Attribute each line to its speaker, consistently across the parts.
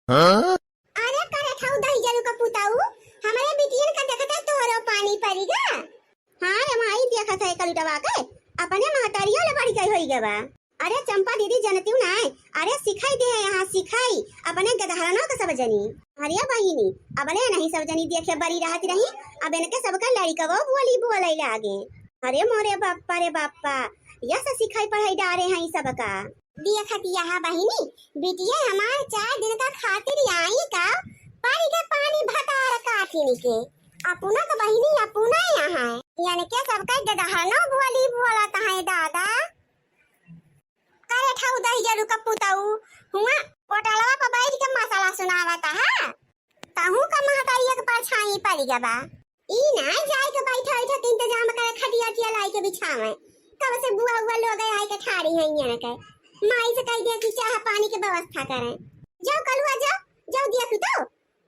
Speaker 1: हाँ?
Speaker 2: अरे करे ठाउ दही जरू का पुताऊ हमारे बिटियन का देखत है तोरो पानी पड़ीगा। हां रे माई देखत है कलुटवा के अपने महतारिया ले बड़ी गई होई गवा। अरे चंपा दीदी जनती ना अरे सिखाई दे यहाँ सिखाई अपने गदहरनो का सब जनी। अरे बहिनी अबले नहीं सब जनी देखे बड़ी रहती रही अब इनके सबका लड़का वो बोली बोले लागे। अरे मोरे बाप्पा रे बाप्पा यह सब सिखाई पढ़ाई डारे हैं सबका देखत यहाँ बहिनी बिटिया हमार 4 दिन का खातिर आई का पानी के पानी भतार काठी के अपना का बहिनी अपना यहाँ यानी के सबका गदहरनो बोली बोलता है दादा करे ठाउ दही जरू का पुताऊ हुआ होटलवा पर बैठ के मसाला सुनावता है ताहू का महतारिया के परछाई पड़ गबा ई ना जाय के बैठा बैठा के इंतजाम करे खटिया टिया लाई के बिछावे कब से बुआ बुआ लोग आई के ठाड़ी है यहाँ के माई से कह दिया कि चाह पानी की व्यवस्था करें जाओ कलुआ जाओ जाओ दिया तो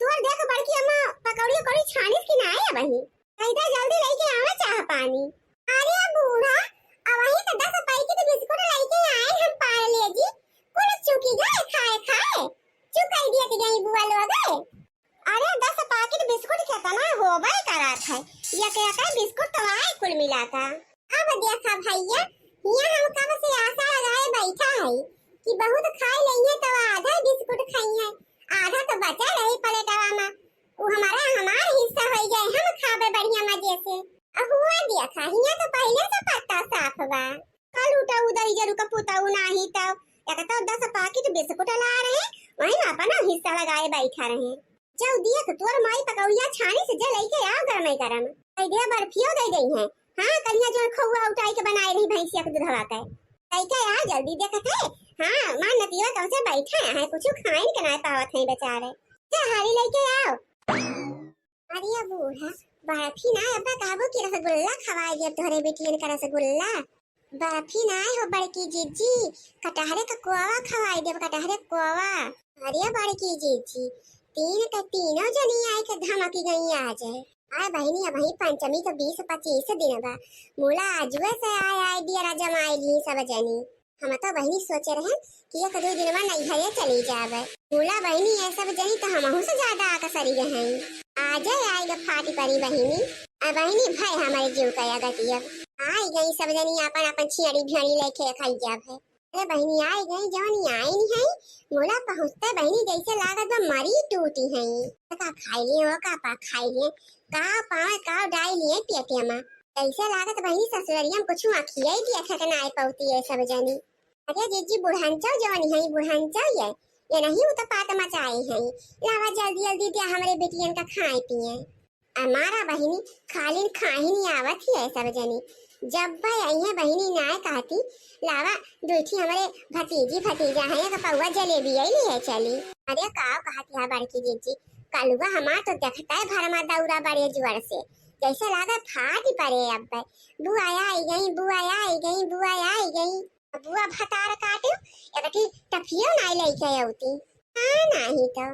Speaker 2: तुअर देख बड़की अम्मा पकौड़ी कोड़ी छानिस की ना है वही कहता जल्दी लेके आवे चाह पानी। अरे बूढ़ा अब वही तो 10 पैकेट बिस्कुट लेके आए हम पार ले जी कुल चुकी गए खाए खाए चुकाई दिया कि गई बुआ लोग अरे 10 पैकेट बिस्कुट कितना होबे करत है ये कहता है बिस्कुट तो आए कुल मिला का। अब देखा भैया ये हम कब से आशा लगाए बैठा है कि बहुत खाई लेंगे तो आधा बिस्कुट खाई है आधा तो बचा रही पलेटवा में वो हमारा हिस्सा हो जाए हम खाबे बढ़िया मजे से। अब हुआ देखा हिया तो पहले से पत्ता साफ बा कल उठा उधर जरू का पुताऊ नाही तो एक तो 10 पैकेट बिस्कुट ला रहे वही अपना हिस्सा लगाए बैठा रहे जब दिया तो तोर माई पकौड़िया छानी से जे लेके आओ गरम कई दिया बर्फियो दे गई है। हां कन्या जो खोवा उठाई के बनाए रही भैंसिया के दूधवा के कई के आ जल्दी देखत है। हां मां नतिया कब से बैठा है कुछ खाए के ना पावत है बेचारे जा हारी लेके आओ। अरे बूढ़ा बर्फी ना अब काबू की रसगुल्ला खवाई दिया तोहरे बेटियन का रसगुल्ला बर्फी ना हो बड़की जीजी कटहरे का कोवा खवाई दे कटहरे कोवा। अरे बड़की जीजी तीन का तीनों जनी आए के धमकी गई आ जाए आए बहनी अब ही पंचमी तो 20-25 दिन बा मोला आजुए से आए दिया जमाई ली सब जनी हम तो बहनी सोचे रहे कि एक 2 दिन में नहीं घरे चली जावे मोला बहनी ये सब जनी तो हमहु से ज्यादा आकसरी रहे आ जाए आएगा फाटी परी बहनी अब बहनी भाई हमारे जीव का गतिया आई गई सब जनी अपन अपन छियाड़ी भियाड़ी लेके खाई जावे। अरे बहनी आई गई जवनी आई नहीं है मोला पहुंचते बहनी जैसे लागत बा मरी टूटी है का खाई लिए हो का पा खाई लिए का पावे का डाई लिए पेटे में ऐसे लागत बहनी ससुरिया में कुछ आखिया ही दिया खटना आई पौती है सब जनी। अरे जीजी बुढ़ानचौ जवानी है बुढ़ानचौ ये नहीं वो तो पात मचाए है लावा जल्दी जल्दी दिया हमारे बेटियन का खाए पिए हमारा बहनी खाली खाही नहीं आवत ही है सब जनी जब भाई आई है बहनी ना कहती लावा दूठी हमारे भतीजी भतीजा है का पौवा जलेबी आई है चली। अरे काव कहती है बड़की जीजी कलुआ हमार तो देखता है भरमा दौरा बड़े जुआर से जैसे लगा फाट पड़े अब बुआ आई गई बुआ आई गई बुआ आई गई बुआ भतार काटे एकठी टफियो नहीं लेके आउती हां नहीं तो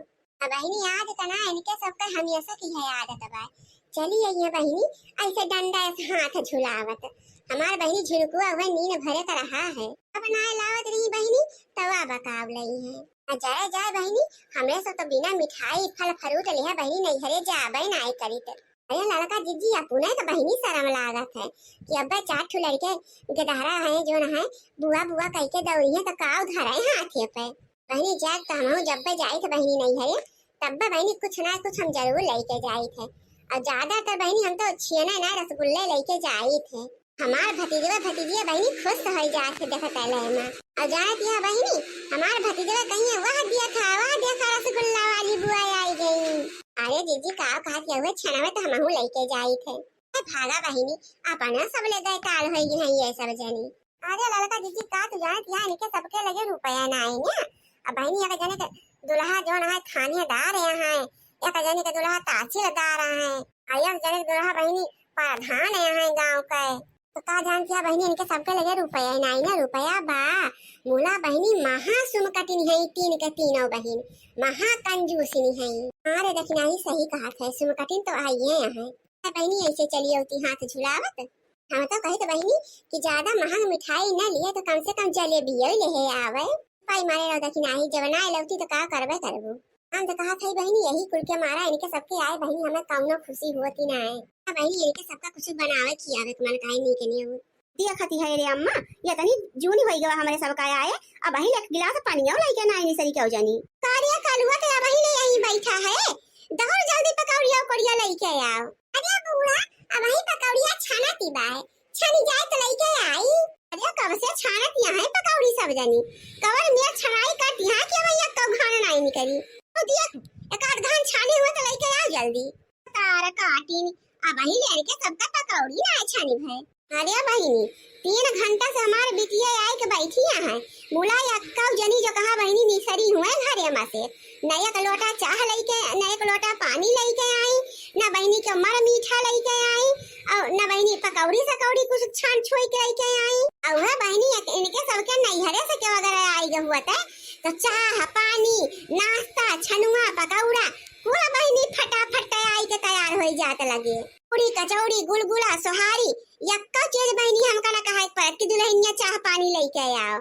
Speaker 2: अब बहनी याद तना इनके सबका हमेशा की है आदत बा चली आई बहनी ऐसे डंडा से हाथ झुलावत हमार बहनी झुलकुआ हुआ नींद भरे का रहा है अब ना लावत रही बहनी तवा बकाव लई है जाए जाए बहनी हमरे से तो बिना मिठाई फल फ्रूट लिया बहनी नहीं घरे जाबे नहीं करी तो अरे लड़का जीजी अपने तो बहनी शर्म लागत है कि अब 4 ठो लड़के गदहरा है जो न है बुआ बुआ कह के दौड़ी है तो काव धरे हाथे पे बहनी जाग तो हम जब पे जाई थे बहनी नहीं घरे तब बहनी कुछ ना कुछ हम जरूर लेके जाई थे और ज्यादातर बहनी हम तो छेना ना रसगुल्ले लेके जाई थे हमार भतीजवा भतीजिया बहनी खुश हो जाते देखत है में और जानत है बहनी हमार भतीजवा कहीं वह दिया था वह देखा रसगुल्ला वाली बुआ आई गई। अरे जीजी का कहा कि हुए छनवे तो हमहु लेके जाई थे भागा बहनी अपना सब ले गए काल होई है ये सब जनी। अरे लड़का जीजी का तू जानत है इनके सबके लगे रुपया ना आई ना अब बहनी एक जने के दुल्हा जो है खानेदार है एक जने के दुल्हा तहसीलदार है आया जने दुल्हा बहनी प्रधान है गांव का तो का जानती है बहनी इनके सबके लगे रुपया नहीं ना रुपया बा मोला बहनी महा सुमकटिन है 3 के तीनों बहन महा कंजूसिन है। अरे देखना ही सही कहा है सुमकटिन तो आई है यहाँ बहनी ऐसे चली होती हाथ झुलावत हम तो कही तो बहनी कि ज्यादा महंग मिठाई न लिए तो कम से कम जलेबी ले आवे पाई मारे रहो देखना ही जब ना लौटी तो का करबे करबू। हम तो कहा था बहनी यही कुल के मारा इनके सबके आए बहनी हमें कौनो खुशी होती ना है। बहनी इनके सबका कुछ बनावे खियावे के मन काहे नहीं के नहीं दिया खाती है रे अम्मा। ये तनी जूनी होई गवा हमारे सबका आए। अब वही एक गिलास पानी और लेके ना आईनी सरी क्यों जानी कारिया कालुआ तो वही ले यहीं बैठा है। दौड़ जल्दी पकौड़िया कोड़िया लेके आओ। अरे बुआ अब वही पकौड़िया छाना पीबा है छनी जाए तो लेके आई। अरे कब से छानत यहाँ है पकौड़ी सब जानी कवर में छनाई कर दिया कि भैया कब खाना नहीं निकली तो दिया एक आध घान छाने हुए तो लेके आओ जल्दी तार काटी अब वही लेके सबका पकौड़ी ना छानी है। अरे बहनी 3 घंटा से हमारे बिटिया आए के बैठी है बोला अक्का जनी जो कहा बहनी निसरी हुए घरे में से नया का लोटा चाह लेके नया का लोटा पानी लेके आई ना बहनी के मर मीठा लेके आई और ना बहनी पकौड़ी सकौड़ी कुछ छान छोई के लेके आई और वह बहनी इनके सबके नैहरे से के वगैरह आई जो हुआ था तो चाह पानी नाश्ता छनुआ पकौड़ा पूरा बहनी फटाफट आई के तैयार हो जाते लगे। पूरी कचौड़ी गुलगुला सोहारी यक्का चीज बहनी हमका ना कहा पर कि दुल्हनिया चाह पानी लेके आओ।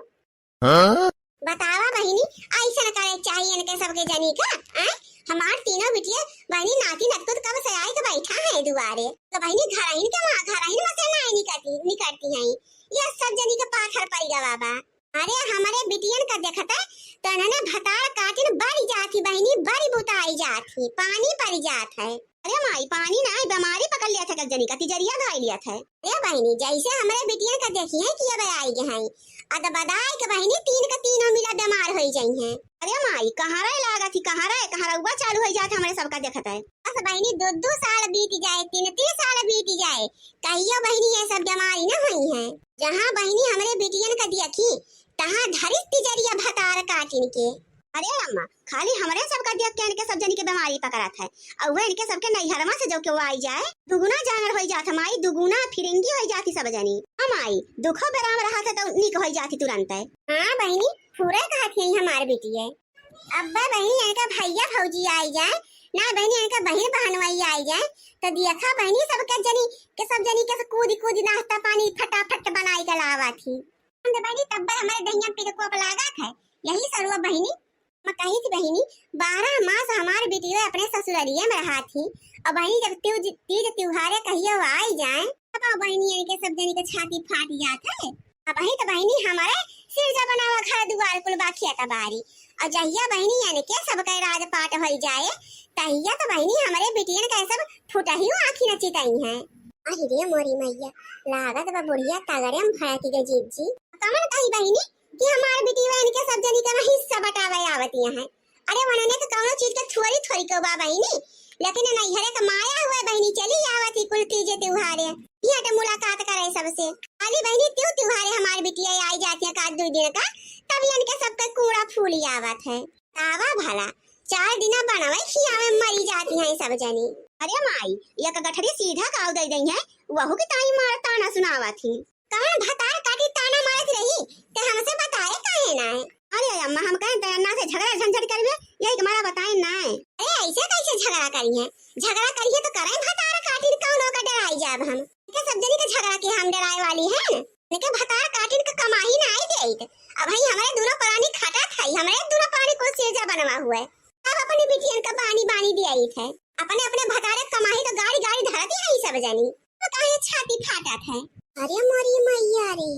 Speaker 2: बतावा बहनी ऐसा न करे चाहिए इनके सबके जनी का हमार तीनों बिटिया बहनी नाती नतकुत कब से आई के बैठा है दुआरे तो बहनी घराइन के वहां घराइन में से नहीं निकलती हैं ये सब जनी के पाखर पड़ गया बाबा। अरे हमारे बिटियन का देखता तो ना भतार काटिन बड़ी जाती बहनी बड़ी बुताई जाती पानी पड़ जात है। अरे माई पानी ना बीमारी पकड़ लिया था जनी का तिजरिया घाई लिया था। अरे बहनी जैसे हमारे बिटियन का देखी है कि अब आई गए अद बदाई के बहनी 3 का 3 मिला बीमार हो जाई हैं। अरे माई कहारा लागा थी कहारा हुआ चालू हो जाता हमारे सबका देखता है बस बहनी 2-2 साल बीत जाए 3-3 साल बीत जाए कहियो बहनी ये सब बीमारी न हुई है। जहाँ बहनी हमारे बिटियन का देखी तहाँ धरित तिजरिया भतार काटिन के। अरे अम्मा खाली हमारे सबका देख के इनके सब जनी के बीमारी पकड़ा था और वो इनके सबके नैहरमा से जो के वो आई जाए दुगुना जानवर हो जाता माई दुगुना फिरंगी हो जाती सब जनी माई दुखो बेराम रहा था तो निक हो जाती तुरंत है। हाँ बहनी पूरा कहती है हमारे बेटी है अब्बा बहनी इनका भैया भौजी आई जाए ना बहनी इनका बहन बहनवाई आई जाए तो देखा बहनी सबके जनी के सब जनी के कूद नाश्ता पानी फटाफट बनाई के लावा थी बहनी तब हमारे दहिया पे को लगा था यही सरवा बहनी मैं कही थी बहनी 12 मास हमारे बेटियों अपने ससुरालिया में रहा थी और बहनी जब तीज त्योहारे कहियो आई जाए तब बहनी इनके सब जनी के छाती फाट जाता है। अब वही तो बहनी हमारे सिरजा बनावा घर दुआर कुल बाखिया तबारी और जहिया बहनी इनके सबके राजपाट हो जाए तहिया तो बहनी हमारे बेटियन का सब फुटा ही आँखी नचिताई हैं। अरे मोरी मैया लागत बा बुढ़िया तगड़े हम भड़ा की जीत जी कमन कही बहनी कि हमार बेटिया इनके सब जनी का हिस्सा बटावे आवतिया है। अरे वनने तो कौनो चीज के थोड़ी को बा बहनी लेकिन नैहरे का माया हुआ बहनी चली आवती कुल तीज त्योहारे यहाँ तो मुलाकात करे सबसे खाली बहनी त्योहारे हमारी बिटिया आई जाती है का 2 दिन का तब इनके सबका कूड़ा फूल आवत है तावा भला 4 दिन बनवे खियावे मरी जाती है सब जनी। अरे माई ये का गठरी सीधा काव दे दई है वहु की ताई मार ताना सुनावा थी कौन भतार काटी ताना मारत रही ते हमसे बताए काहे ना। अरे अम्मा हम कहें तैयार से झगड़ा झंझट करबे यही तुम्हारा बताए ना। अरे ऐसे कैसे झगड़ा करिए तो करें भतार काटी कौनो का डराई जाब हम के सब जनी के झगड़ा के हम डराए वाली है न लेकिन भतार काटी का कमाई ना आई देत अब भाई हमारे दोनों प्राणी खटा खाई हमारे दोनों प्राणी को सेजा बनवा हुआ है अब अपनी बिटियन का पानी दियाई थे अपने भतारे कमाई तो गाड़ी धरती है सब जनी तो काहे छाती फाटत है। अरे मोरी मैया रे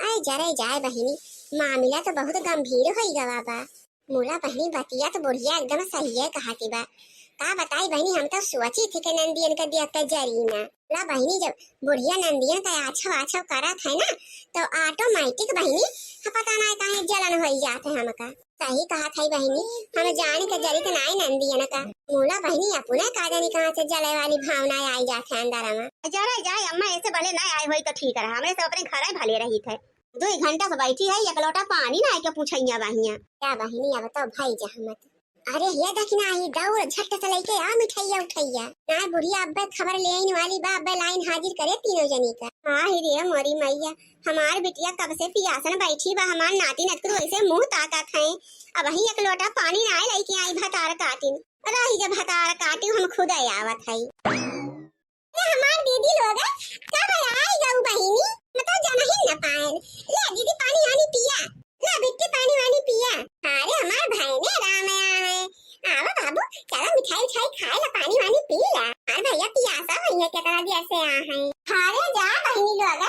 Speaker 2: आए जरे जाए बहनी मामला तो बहुत गंभीर हो गया बा मोला बहनी बतिया तो बुढ़िया एकदम सही है कहती बा का बताई बहनी हम तो सोची थी कि नंदियन का देख कर जरीना ला बहनी जब बुढ़िया नंदियन का आछो करत है ना तो ऑटोमेटिक बहनी पता ना काहे जलन हो जाते हमका सही कहा था बहनी हम जान के जरी तो नाई नंदियन का मोला बहनी अपने का जानी कहां से जले वाली भावना आई जाते अंदर में जरा जाए अम्मा ऐसे भले ना आए होई तो ठीक रहा हमरे सब अपने घर भले रही थे 2 घंटा से बैठी है एक लोटा पानी ना के पूछैया बहिया क्या बहनी अब तो भाई जहमत। अरे ये देखना आई दौड़ झट से लेके आ मिठाइया उठैया ना बुढ़िया अब्बे खबर ले आने वाली बा अब्बे लाइन हाजिर करे तीनों जनी का। हां ही रे मोरी मैया हमार बिटिया कब से पियासन बैठी बा हमार नाती नतकुर वैसे मुंह ताकत है अब वही एक लोटा पानी ना लेके आई भतार काटिन रही जब भतार काटी हम खुद आवत है हमार दीदी लोग कब आई गऊ बहिनी मतलब जाना ही न पाए ले दीदी पानी वानी पिया ना बिट्टी पानी वानी पिया। अरे हमार भाई ने राम आया है आवा मिठाई उठाई खाए ला, पानी वानी पी ला। अरे भैया पियासा भैया कितना देर से आ हैं। हारे जा बहनी लोग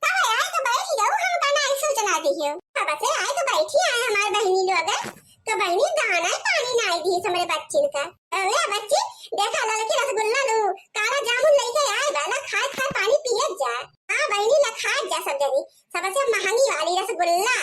Speaker 2: तब आए तो बैठ जाओ, हम का नहीं सोचना दियो। अब से आए तो बैठी आए हमारे बहनी लोग तो बहनी दाना पानी नहीं दी हमरे बच्चे का। अरे बच्ची देखा लड़की रसगुल्ला लो काला जामुन लेके आए वाला खाए खाए पानी पिए जा। हां बहनी ला खा जा सब जनी सबसे महंगी वाली रसगुल्ला।